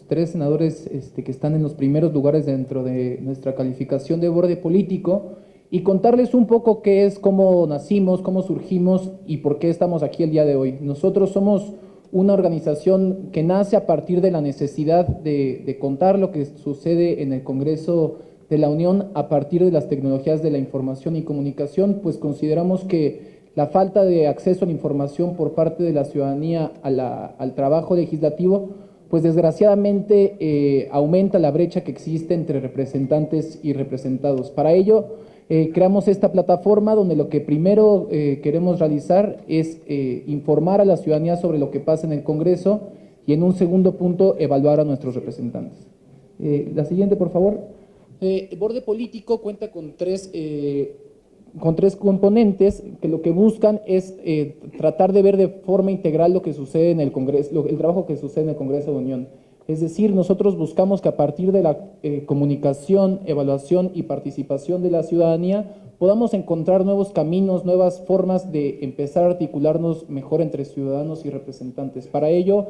Tres senadores que están en los primeros lugares dentro de nuestra calificación de borde político y contarles un poco qué es, cómo nacimos, cómo surgimos y por qué estamos aquí el día de hoy. Nosotros somos una organización que nace a partir de la necesidad de contar lo que sucede en el Congreso de la Unión a partir de las tecnologías de la información y comunicación, pues consideramos que la falta de acceso a la información por parte de la ciudadanía al trabajo legislativo pues desgraciadamente aumenta la brecha que existe entre representantes y representados. Para ello, creamos esta plataforma donde lo que primero queremos realizar es informar a la ciudadanía sobre lo que pasa en el Congreso y en un segundo punto evaluar a nuestros representantes. La siguiente, por favor. Borde Político cuenta con tres componentes que lo que buscan es tratar de ver de forma integral lo que sucede en el Congreso, el trabajo que sucede en el Congreso de Unión. Es decir, nosotros buscamos que a partir de la comunicación, evaluación y participación de la ciudadanía podamos encontrar nuevos caminos, nuevas formas de empezar a articularnos mejor entre ciudadanos y representantes. Para ello,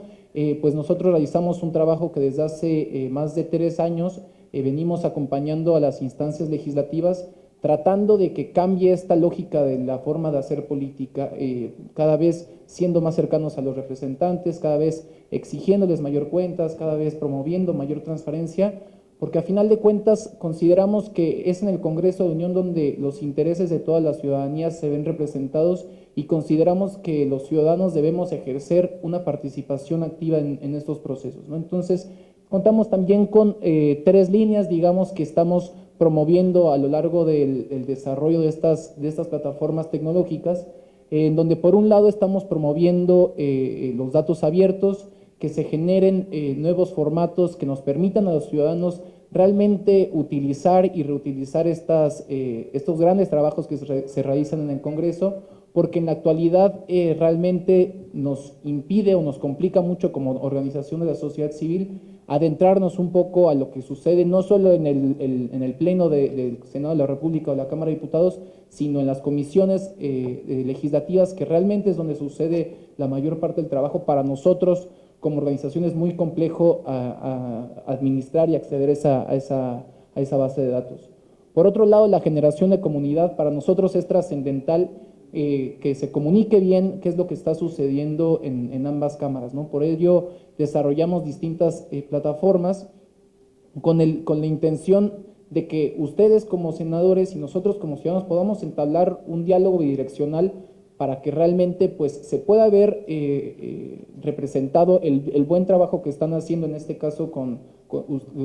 pues nosotros realizamos un trabajo que desde hace más de 3 años venimos acompañando a las instancias legislativas tratando de que cambie esta lógica de la forma de hacer política, cada vez siendo más cercanos a los representantes, cada vez exigiéndoles mayor cuentas, cada vez promoviendo mayor transparencia, porque a final de cuentas consideramos que es en el Congreso de Unión donde los intereses de toda la ciudadanía se ven representados y consideramos que los ciudadanos debemos ejercer una participación activa en estos procesos, ¿no? Entonces, contamos también con 3 líneas, digamos, que estamos promoviendo a lo largo del desarrollo de estas plataformas tecnológicas, en donde por un lado estamos promoviendo los datos abiertos, que se generen nuevos formatos que nos permitan a los ciudadanos realmente utilizar y reutilizar estos grandes trabajos que se realizan en el Congreso, porque en la actualidad realmente nos impide o nos complica mucho como organización de la sociedad civil adentrarnos un poco a lo que sucede no solo en el Pleno del Senado de la República o la Cámara de Diputados, sino en las comisiones legislativas, que realmente es donde sucede la mayor parte del trabajo. Para nosotros, como organización, es muy complejo administrar y acceder a esa base de datos. Por otro lado, la generación de comunidad para nosotros es trascendental que se comunique bien qué es lo que está sucediendo en ambas cámaras, ¿no? Por ello, desarrollamos distintas plataformas con la intención de que ustedes como senadores y nosotros como ciudadanos podamos entablar un diálogo bidireccional para que realmente pues, se pueda ver representado el buen trabajo que están haciendo, en este caso con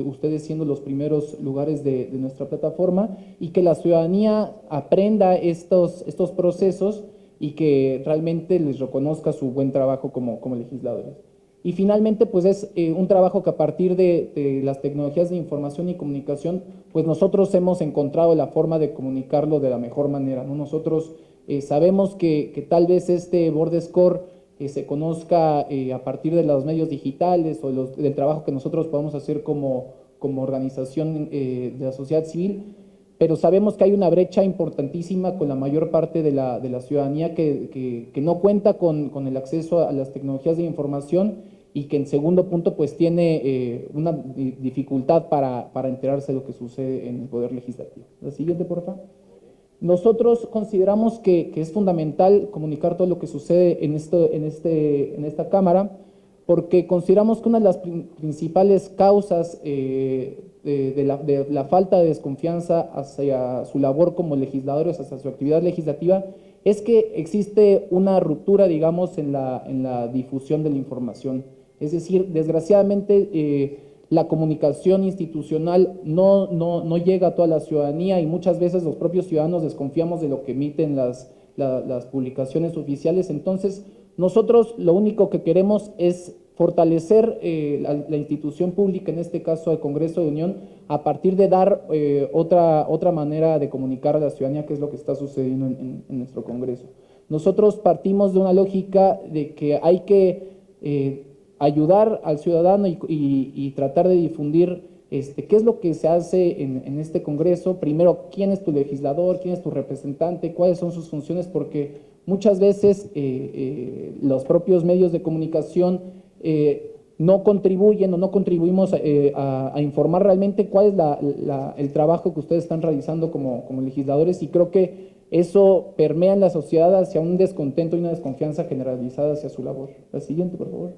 ustedes siendo los primeros lugares de nuestra plataforma, y que la ciudadanía aprenda estos procesos y que realmente les reconozca su buen trabajo como legisladores. Y finalmente, pues es un trabajo que a partir de las tecnologías de información y comunicación, pues nosotros hemos encontrado la forma de comunicarlo de la mejor manera, ¿no? Nosotros sabemos que tal vez este board score se conozca a partir de los medios digitales o del trabajo que nosotros podemos hacer como organización de la sociedad civil, pero sabemos que hay una brecha importantísima con la mayor parte de la ciudadanía que no cuenta con el acceso a las tecnologías de información y que en segundo punto pues tiene una dificultad para enterarse de lo que sucede en el Poder Legislativo. La siguiente, por favor. Nosotros consideramos que es fundamental comunicar todo lo que sucede en esta Cámara, porque consideramos que una de las principales causas de la falta de desconfianza hacia su labor como legisladores, hacia su actividad legislativa, es que existe una ruptura, digamos, en la difusión de la información. Es decir, desgraciadamente, la comunicación institucional no llega a toda la ciudadanía y muchas veces los propios ciudadanos desconfiamos de lo que emiten las publicaciones oficiales. Entonces, nosotros lo único que queremos es fortalecer la institución pública, en este caso el Congreso de Unión, a partir de dar otra manera de comunicar a la ciudadanía qué es lo que está sucediendo en nuestro Congreso. Nosotros partimos de una lógica de que hay que ayudar al ciudadano y tratar de difundir qué es lo que se hace en este Congreso. Primero, quién es tu legislador, quién es tu representante, cuáles son sus funciones, porque muchas veces los propios medios de comunicación no contribuyen o no contribuimos a informar realmente cuál es el trabajo que ustedes están realizando como legisladores, y creo que eso permea en la sociedad hacia un descontento y una desconfianza generalizada hacia su labor. La siguiente, por favor.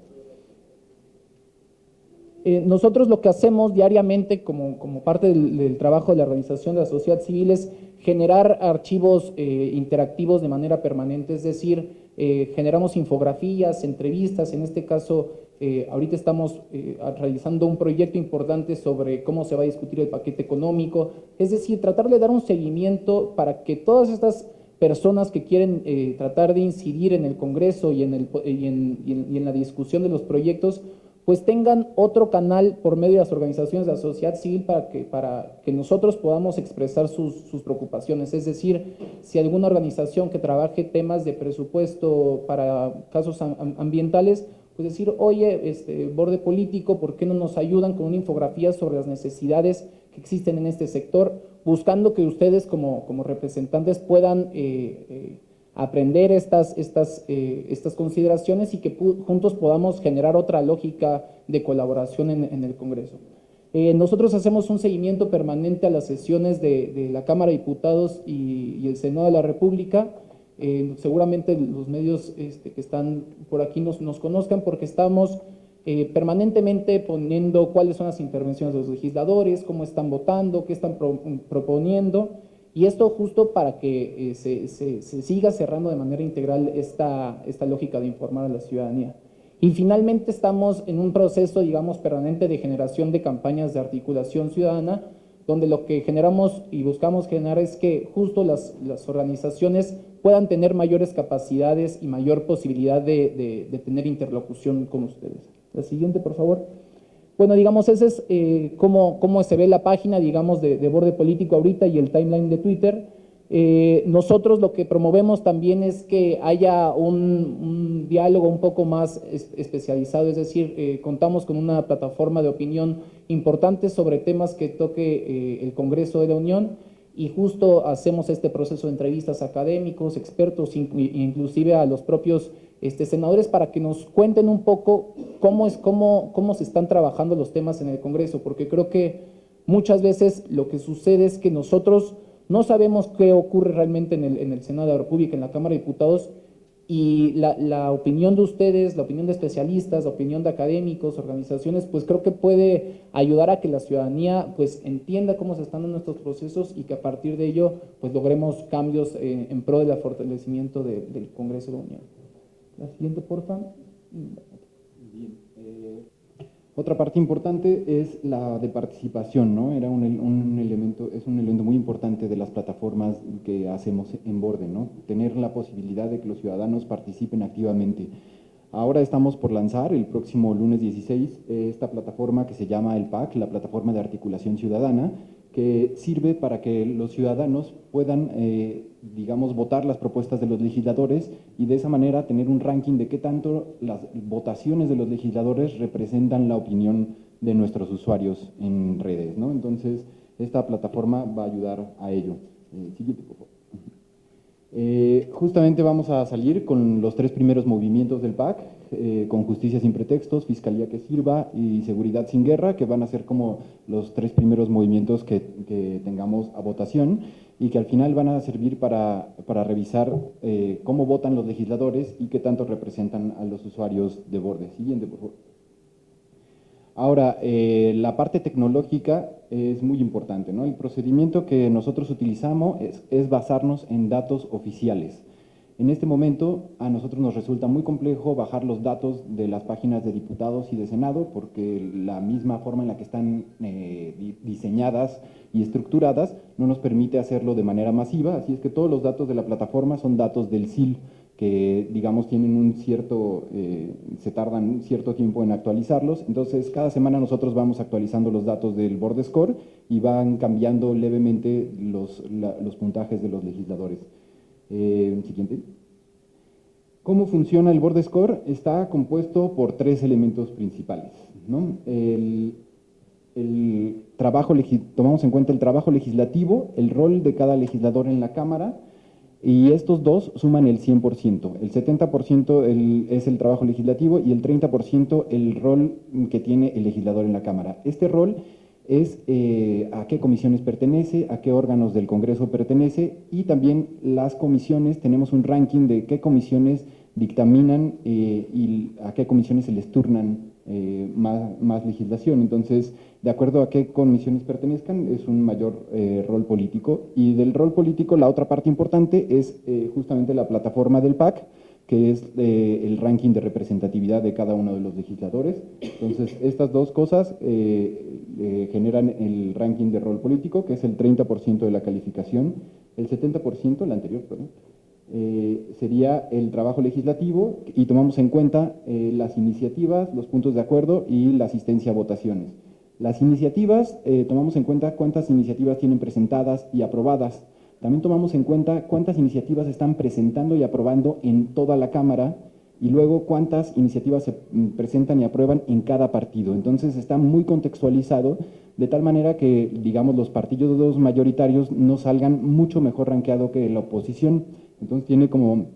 Nosotros lo que hacemos diariamente como parte del trabajo de la organización de la sociedad civil es generar archivos interactivos de manera permanente, es decir, generamos infografías, entrevistas. En este caso, ahorita estamos realizando un proyecto importante sobre cómo se va a discutir el paquete económico, es decir, tratar de dar un seguimiento para que todas estas personas que quieren tratar de incidir en el Congreso y en la discusión de los proyectos, pues tengan otro canal por medio de las organizaciones de la sociedad civil para que nosotros podamos expresar sus preocupaciones. Es decir, si alguna organización que trabaje temas de presupuesto para casos ambientales, pues decir, oye, Borde Político, ¿por qué no nos ayudan con una infografía sobre las necesidades que existen en este sector? Buscando que ustedes como representantes puedan aprender estas consideraciones y que juntos podamos generar otra lógica de colaboración en el Congreso. Nosotros hacemos un seguimiento permanente a las sesiones de la Cámara de Diputados y el Senado de la República. Seguramente los medios que están por aquí nos conozcan, porque estamos permanentemente poniendo cuáles son las intervenciones de los legisladores, cómo están votando, qué están proponiendo. Y esto justo para que se siga cerrando de manera integral esta lógica de informar a la ciudadanía. Y finalmente estamos en un proceso, digamos, permanente de generación de campañas de articulación ciudadana, donde lo que generamos y buscamos generar es que justo las organizaciones puedan tener mayores capacidades y mayor posibilidad de tener interlocución con ustedes. La siguiente, por favor. Bueno, digamos, ese es cómo se ve la página, digamos, de Borde Político ahorita y el timeline de Twitter. Nosotros lo que promovemos también es que haya un diálogo un poco más especializado, es decir, contamos con una plataforma de opinión importante sobre temas que toque el Congreso de la Unión, y justo hacemos este proceso de entrevistas a académicos, expertos, inclusive a los propios senadores, para que nos cuenten un poco cómo se están trabajando los temas en el Congreso, porque creo que muchas veces lo que sucede es que nosotros no sabemos qué ocurre realmente en el Senado de la República, en la Cámara de Diputados, y la opinión de ustedes, la opinión de especialistas, la opinión de académicos, organizaciones, pues creo que puede ayudar a que la ciudadanía pues entienda cómo se están dando estos procesos, y que a partir de ello pues logremos cambios en pro del fortalecimiento del Congreso de la Unión. La siguiente, por favor. Bien. Otra parte importante es la de participación, ¿no? Era un elemento, es un elemento muy importante de las plataformas que hacemos en Borde, ¿no? Tener la posibilidad de que los ciudadanos participen activamente. Ahora estamos por lanzar el próximo lunes 16 esta plataforma que se llama el PAC, la Plataforma de Articulación Ciudadana, que sirve para que los ciudadanos puedan, digamos, votar las propuestas de los legisladores, y de esa manera tener un ranking de qué tanto las votaciones de los legisladores representan la opinión de nuestros usuarios en redes, ¿no? Entonces, esta plataforma va a ayudar a ello. Siguiente, por favor. Justamente vamos a salir con los 3 primeros movimientos del PAC, con Justicia sin pretextos, Fiscalía que sirva y Seguridad sin guerra, que van a ser como los 3 primeros movimientos que tengamos a votación, y que al final van a servir para revisar cómo votan los legisladores y qué tanto representan a los usuarios de Borde. Siguiente, por favor. Ahora, la parte tecnológica es muy importante, ¿no? El procedimiento que nosotros utilizamos es basarnos en datos oficiales. En este momento, a nosotros nos resulta muy complejo bajar los datos de las páginas de diputados y de Senado, porque la misma forma en la que están diseñadas y estructuradas no nos permite hacerlo de manera masiva, así es que todos los datos de la plataforma son datos del SIL, que digamos tienen un cierto, se tardan cierto tiempo en actualizarlos. Entonces cada semana nosotros vamos actualizando los datos del Borde Score y van cambiando levemente los puntajes de los legisladores. Siguiente. ¿Cómo funciona el Borde Score? Está compuesto por 3 elementos principales, ¿no? Tomamos en cuenta el trabajo legislativo, el rol de cada legislador en la Cámara, Y estos dos suman el 100%. El 70% es el trabajo legislativo y el 30% el rol que tiene el legislador en la Cámara. Este rol es a qué comisiones pertenece, a qué órganos del Congreso pertenece, y también las comisiones, tenemos un ranking de qué comisiones dictaminan y a qué comisiones se les turnan más legislación. Entonces, de acuerdo a qué comisiones pertenezcan, es un mayor rol político. Y del rol político, la otra parte importante es justamente la plataforma del PAC, que es el ranking de representatividad de cada uno de los legisladores. Entonces, estas dos cosas generan el ranking de rol político, que es el 30% de la calificación, el 70%, la anterior, perdón, sería el trabajo legislativo, y tomamos en cuenta las iniciativas, los puntos de acuerdo y la asistencia a votaciones. Las iniciativas, tomamos en cuenta cuántas iniciativas tienen presentadas y aprobadas. También tomamos en cuenta cuántas iniciativas están presentando y aprobando en toda la Cámara, y luego cuántas iniciativas se presentan y aprueban en cada partido. Entonces está muy contextualizado, de tal manera que, digamos, los partidos mayoritarios no salgan mucho mejor rankeado que la oposición. Entonces tiene como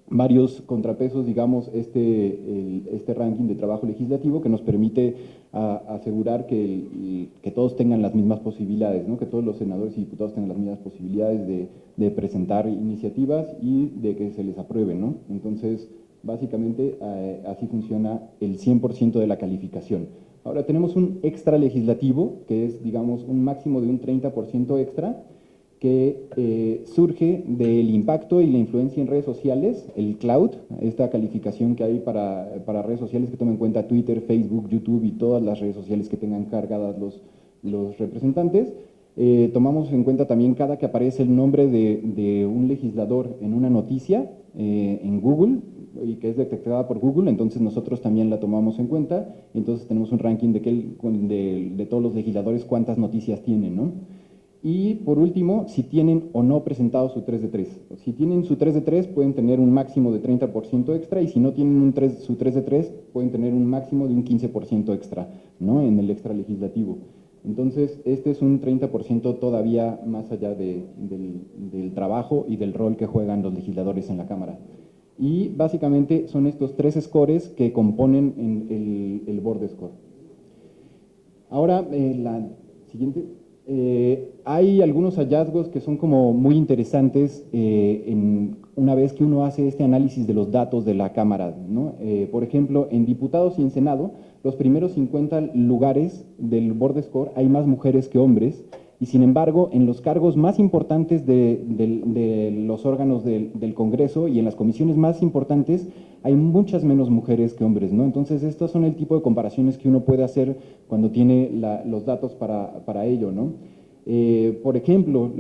varios contrapesos, digamos, este ranking de trabajo legislativo, que nos permite asegurar que todos tengan las mismas posibilidades, ¿no? Que todos los senadores y diputados tengan las mismas posibilidades de presentar iniciativas y de que se les apruebe, ¿no? Entonces, básicamente, así funciona el 100% de la calificación. Ahora tenemos un extra legislativo, que es, digamos, un máximo de un 30% extra, que surge del impacto y la influencia en redes sociales, el cloud, esta calificación que hay para redes sociales que toma en cuenta Twitter, Facebook, YouTube y todas las redes sociales que tengan cargadas los representantes. Tomamos en cuenta también cada que aparece el nombre de un legislador en una noticia en Google, y que es detectada por Google, entonces nosotros también la tomamos en cuenta. Entonces tenemos un ranking de todos los legisladores, cuántas noticias tienen, ¿no? Y por último, si tienen o no presentado su 3 de 3. Si tienen su 3 de 3, pueden tener un máximo de 30% extra, y si no tienen su 3 de 3, pueden tener un máximo de un 15% extra, ¿no? En el extra legislativo. Entonces, este es un 30% todavía más allá del trabajo y del rol que juegan los legisladores en la Cámara. Y básicamente son estos tres scores que componen el board score. Ahora, la siguiente. Hay algunos hallazgos que son como muy interesantes una vez que uno hace este análisis de los datos de la Cámara, ¿no? Por ejemplo, en diputados y en Senado, los primeros 50 lugares del board score hay más mujeres que hombres, y sin embargo, en los cargos más importantes de los órganos del Congreso y en las comisiones más importantes hay muchas menos mujeres que hombres, ¿no? Entonces, estos son el tipo de comparaciones que uno puede hacer cuando tiene los datos para ello, ¿no? Por ejemplo,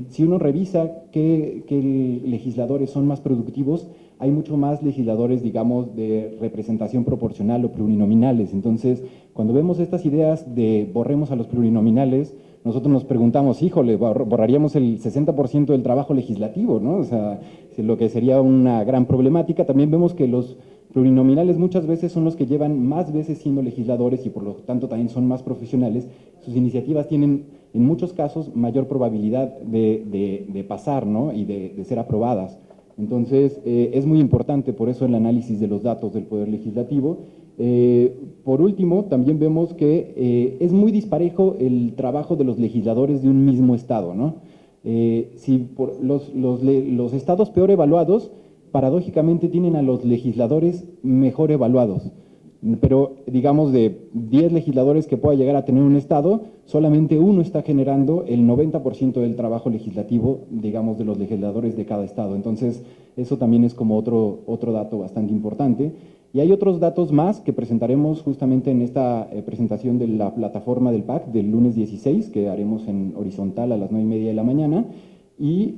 si uno revisa qué legisladores son más productivos, hay mucho más legisladores, digamos, de representación proporcional o plurinominales. Entonces, cuando vemos estas ideas de borremos a los plurinominales, nosotros nos preguntamos, híjole, borraríamos el 60% del trabajo legislativo, ¿no? O sea, lo que sería una gran problemática. También vemos que los plurinominales muchas veces son los que llevan más veces siendo legisladores y por lo tanto también son más profesionales. Sus iniciativas tienen, en muchos casos, mayor probabilidad de pasar, ¿no? Y de ser aprobadas. Entonces, es muy importante por eso el análisis de los datos del Poder Legislativo. Por último, también vemos que es muy disparejo el trabajo de los legisladores de un mismo estado, ¿no? Si los estados peor evaluados, paradójicamente tienen a los legisladores mejor evaluados. Pero, digamos, de 10 legisladores que pueda llegar a tener un estado, solamente uno está generando el 90% del trabajo legislativo, digamos, de los legisladores de cada estado. Entonces, eso también es como otro dato bastante importante. Y hay otros datos más que presentaremos justamente en esta presentación de la plataforma del PAC del lunes 16, que haremos en horizontal a las 9:30 de la mañana. Y,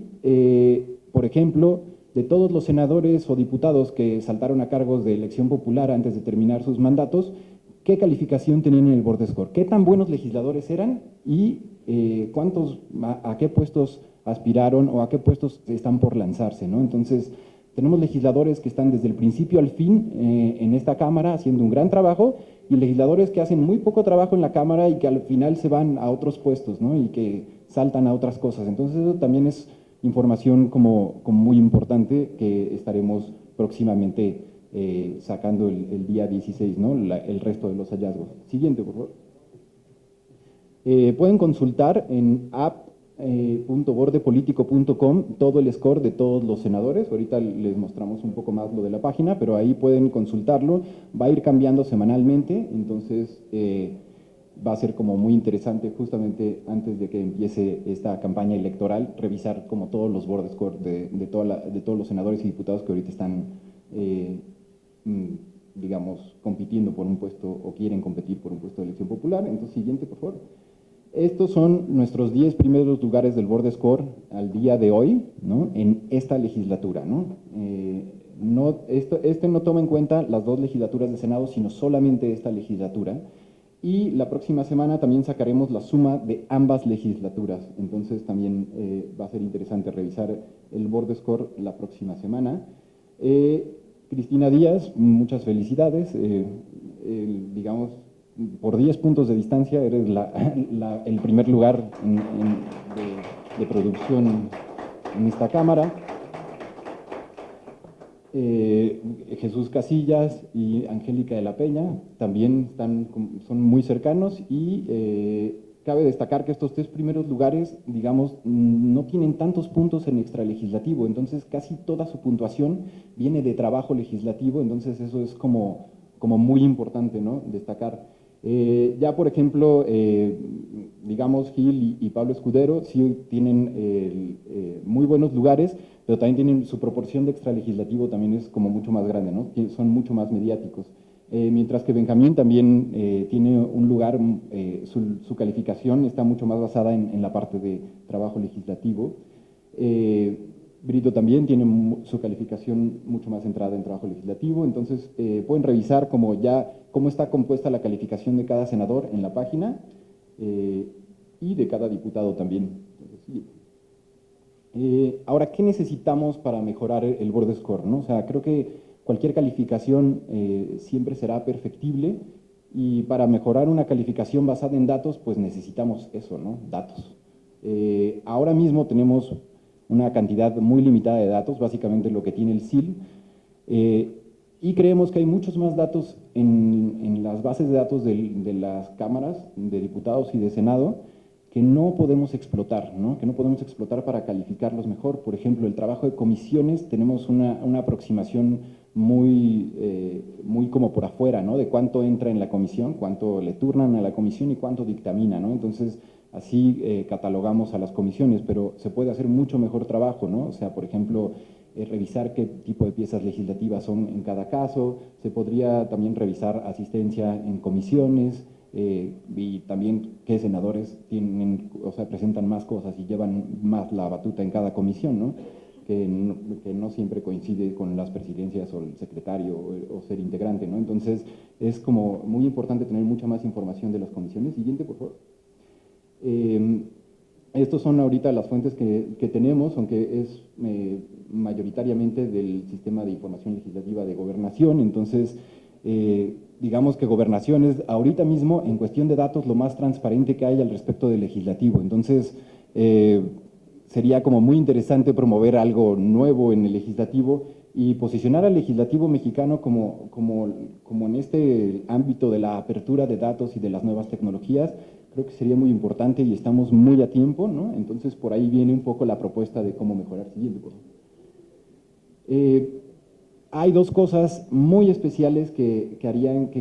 por ejemplo, de todos los senadores o diputados que saltaron a cargos de elección popular antes de terminar sus mandatos, ¿qué calificación tenían en el board score? ¿Qué tan buenos legisladores eran? Y a qué puestos aspiraron o a qué puestos están por lanzarse, ¿no? Entonces, tenemos legisladores que están desde el principio al fin en esta Cámara haciendo un gran trabajo, y legisladores que hacen muy poco trabajo en la Cámara y que al final se van a otros puestos, ¿no? Y que saltan a otras cosas. Entonces, eso también es información como muy importante que estaremos próximamente sacando el día 16, ¿no? El resto de los hallazgos. Siguiente, por favor. Pueden consultar en app.bordepolitico.com todo el score de todos los senadores. Ahorita les mostramos un poco más lo de la página, pero ahí pueden consultarlo. Va a ir cambiando semanalmente, entonces va a ser como muy interesante justamente antes de que empiece esta campaña electoral, revisar como todos los board score de todos los senadores y diputados que ahorita están, digamos, compitiendo por un puesto o quieren competir por un puesto de elección popular. Entonces, siguiente, por favor. Estos son nuestros 10 primeros lugares del Board Score al día de hoy, ¿no? En esta legislatura, ¿no? Este no toma en cuenta las 2 legislaturas de Senado, sino solamente esta legislatura. Y la próxima semana también sacaremos la suma de ambas legislaturas. Entonces también va a ser interesante revisar el Board Score la próxima semana. Cristina Díaz, muchas felicidades. Digamos, por 10 puntos de distancia eres el primer lugar de producción en esta Cámara. Jesús Casillas y Angélica de la Peña también son muy cercanos y cabe destacar que estos 3 primeros lugares, digamos, no tienen tantos puntos en extralegislativo, entonces casi toda su puntuación viene de trabajo legislativo, entonces eso es como muy importante, ¿no? Destacar. Ya, por ejemplo, digamos, Gil y Pablo Escudero sí tienen muy buenos lugares, pero también tienen su proporción de extralegislativo también es como mucho más grande, ¿no? Son mucho más mediáticos. Mientras que Benjamín también tiene un lugar, su calificación está mucho más basada en la parte de trabajo legislativo. Brito también tiene su calificación mucho más centrada en trabajo legislativo, entonces pueden revisar cómo está compuesta la calificación de cada senador en la página y de cada diputado también. Entonces, sí. Ahora, ¿qué necesitamos para mejorar el board score, ¿no? O sea, creo que cualquier calificación siempre será perfectible y para mejorar una calificación basada en datos, pues necesitamos eso, ¿no? Datos. Ahora mismo tenemos una cantidad muy limitada de datos, básicamente lo que tiene el SIL, y creemos que hay muchos más datos en las bases de datos de las cámaras de diputados y de Senado que no podemos explotar, ¿no? Que no podemos explotar para calificarlos mejor. Por ejemplo, el trabajo de comisiones, tenemos una aproximación muy como por afuera, ¿no? De cuánto entra en la comisión, cuánto le turnan a la comisión y cuánto dictamina, ¿no? Entonces, así catalogamos a las comisiones, pero se puede hacer mucho mejor trabajo, ¿no? O sea, por ejemplo, revisar qué tipo de piezas legislativas son en cada caso, se podría también revisar asistencia en comisiones y también qué senadores presentan más cosas y llevan más la batuta en cada comisión, ¿no? Que no siempre coincide con las presidencias o el secretario o ser integrante, ¿no? Entonces, es como muy importante tener mucha más información de las comisiones. Siguiente, por favor. Estos son ahorita las fuentes que tenemos, aunque es mayoritariamente del Sistema de Información Legislativa de Gobernación. Entonces, digamos que Gobernación es ahorita mismo, en cuestión de datos, lo más transparente que hay al respecto del legislativo. Entonces, sería como muy interesante promover algo nuevo en el legislativo y posicionar al legislativo mexicano como en este ámbito de la apertura de datos y de las nuevas tecnologías. Creo que sería muy importante y estamos muy a tiempo, ¿no? Entonces, por ahí viene un poco la propuesta de cómo mejorar. Siguiente, por favor. Hay 2 cosas muy especiales que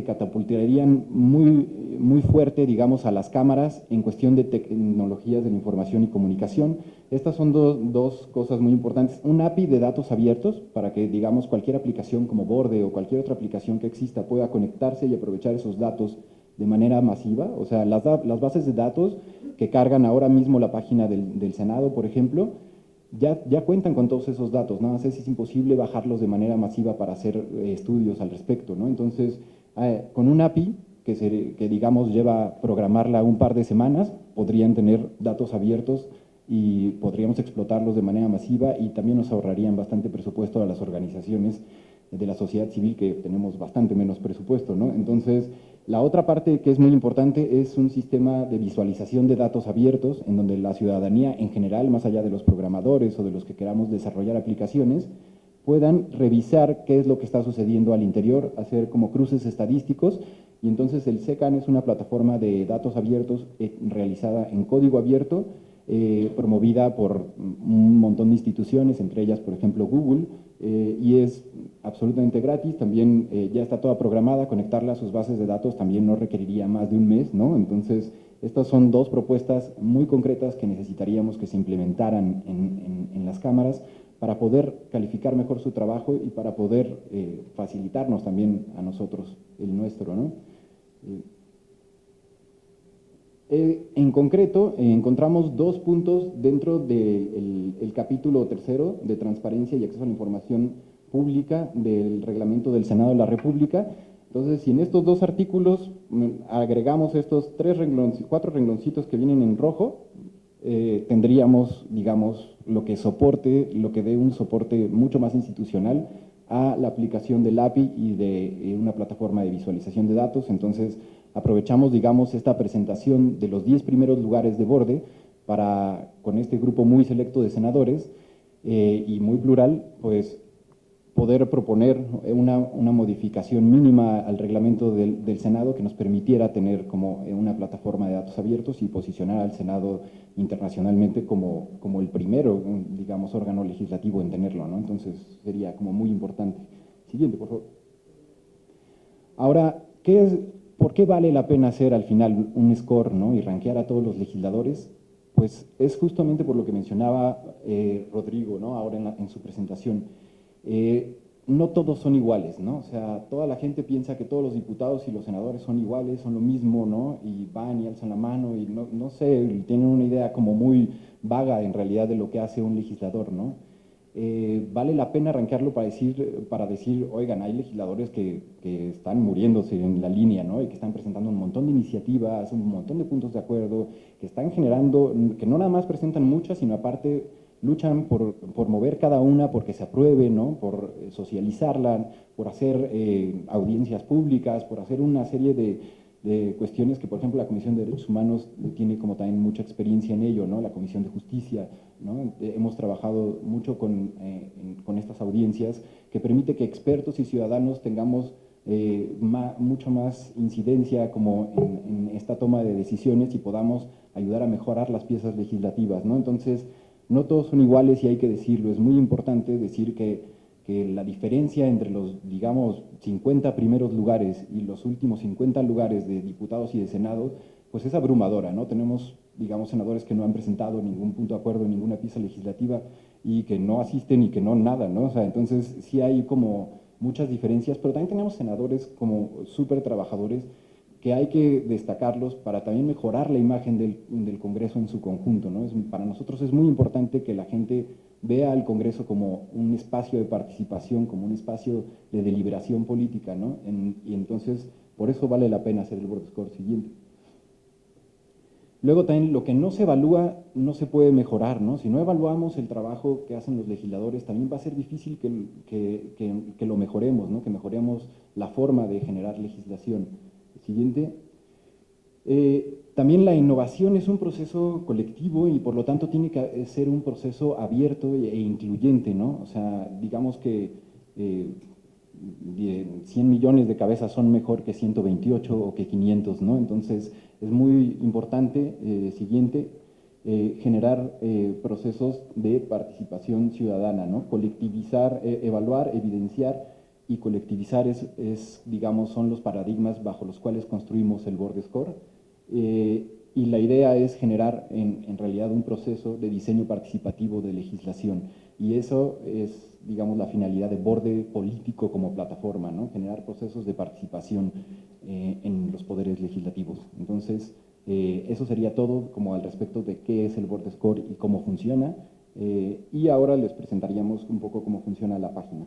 catapultarían muy fuerte, digamos, a las cámaras en cuestión de tecnologías de la información y comunicación. Estas son dos cosas muy importantes. Un API de datos abiertos para que, digamos, cualquier aplicación como Borde o cualquier otra aplicación que exista pueda conectarse y aprovechar esos datos de manera masiva. O sea, las bases de datos que cargan ahora mismo la página del Senado, por ejemplo, ya cuentan con todos esos datos, nada más es imposible bajarlos de manera masiva para hacer estudios al respecto, ¿no? Entonces, con un API que digamos lleva programarla un par de semanas, podrían tener datos abiertos y podríamos explotarlos de manera masiva y también nos ahorrarían bastante presupuesto a las organizaciones de la sociedad civil, que tenemos bastante menos presupuesto, ¿no? Entonces, la otra parte que es muy importante es un sistema de visualización de datos abiertos, en donde la ciudadanía en general, más allá de los programadores o de los que queramos desarrollar aplicaciones, puedan revisar qué es lo que está sucediendo al interior, hacer como cruces estadísticos, y entonces el SECAN es una plataforma de datos abiertos realizada en código abierto, promovida por un montón de instituciones, entre ellas, por ejemplo, Google, y es absolutamente gratis. También ya está toda programada, conectarla a sus bases de datos también no requeriría más de un mes, ¿no? Entonces, estas son dos propuestas muy concretas que necesitaríamos que se implementaran en las cámaras para poder calificar mejor su trabajo y para poder facilitarnos también a nosotros el nuestro, ¿no? En concreto, encontramos dos puntos dentro del capítulo tercero de Transparencia y Acceso a la Información Pública del Reglamento del Senado de la República. Entonces, si en estos dos artículos agregamos estos cuatro rengloncitos que vienen en rojo, tendríamos, digamos, lo que dé un soporte mucho más institucional a la aplicación del API y de una plataforma de visualización de datos. Entonces, aprovechamos, digamos, esta presentación de los 10 primeros lugares de borde para, con este grupo muy selecto de senadores y muy plural, pues poder proponer una modificación mínima al reglamento del Senado que nos permitiera tener como una plataforma de datos abiertos y posicionar al Senado internacionalmente como el primero, digamos, órgano legislativo en tenerlo, ¿no? Entonces sería como muy importante. Siguiente, por favor. Ahora, ¿por qué vale la pena hacer al final un score, ¿no? Y rankear a todos los legisladores? Pues es justamente por lo que mencionaba Rodrigo, ¿no? Ahora en su presentación. No todos son iguales, ¿no? O sea, toda la gente piensa que todos los diputados y los senadores son iguales, son lo mismo, ¿no? Y van y alzan la mano y no sé, tienen una idea como muy vaga en realidad de lo que hace un legislador, ¿no? Vale la pena arrancarlo para decir, oigan, hay legisladores que están muriéndose en la línea, ¿no? Y que están presentando un montón de iniciativas, un montón de puntos de acuerdo, que están generando, que no nada más presentan muchas, sino aparte luchan por mover cada una, porque se apruebe, ¿no? Por socializarla, por hacer audiencias públicas, por hacer una serie de cuestiones que, por ejemplo, la Comisión de Derechos Humanos tiene como también mucha experiencia en ello, ¿no? La Comisión de Justicia, ¿no? Hemos trabajado mucho con estas audiencias que permite que expertos y ciudadanos tengamos mucho más incidencia como en esta toma de decisiones y podamos ayudar a mejorar las piezas legislativas, ¿no? Entonces, no todos son iguales y hay que decirlo. Es muy importante decir que la diferencia entre los, digamos, 50 primeros lugares y los últimos 50 lugares de diputados y de senado, pues es abrumadora, ¿no? Tenemos, digamos, senadores que no han presentado ningún punto de acuerdo, ninguna pieza legislativa y que no asisten y que no nada, ¿no? O sea, entonces sí hay como muchas diferencias, pero también tenemos senadores como súper trabajadores que hay que destacarlos para también mejorar la imagen del Congreso en su conjunto, ¿no? Para nosotros es muy importante que la gente vea al Congreso como un espacio de participación, como un espacio de deliberación política, ¿no? Y entonces, por eso vale la pena hacer el board score siguiente. Luego también lo que no se evalúa no se puede mejorar, ¿no? Si no evaluamos el trabajo que hacen los legisladores, también va a ser difícil que lo mejoremos, ¿no? Que mejoremos la forma de generar legislación. Siguiente. También la innovación es un proceso colectivo y por lo tanto tiene que ser un proceso abierto e incluyente, ¿no? O sea, digamos que 100 millones de cabezas son mejor que 128 o que 500, ¿no? Entonces, es muy importante, siguiente, generar procesos de participación ciudadana, ¿no? Colectivizar, evaluar, evidenciar y colectivizar digamos, son los paradigmas bajo los cuales construimos el Board Score. Y la idea es generar en realidad un proceso de diseño participativo de legislación. Y eso es, digamos, la finalidad de borde político como plataforma, ¿no? Generar procesos de participación en los poderes legislativos. Entonces, eso sería todo como al respecto de qué es el Board Score y cómo funciona. Y ahora les presentaríamos un poco cómo funciona la página.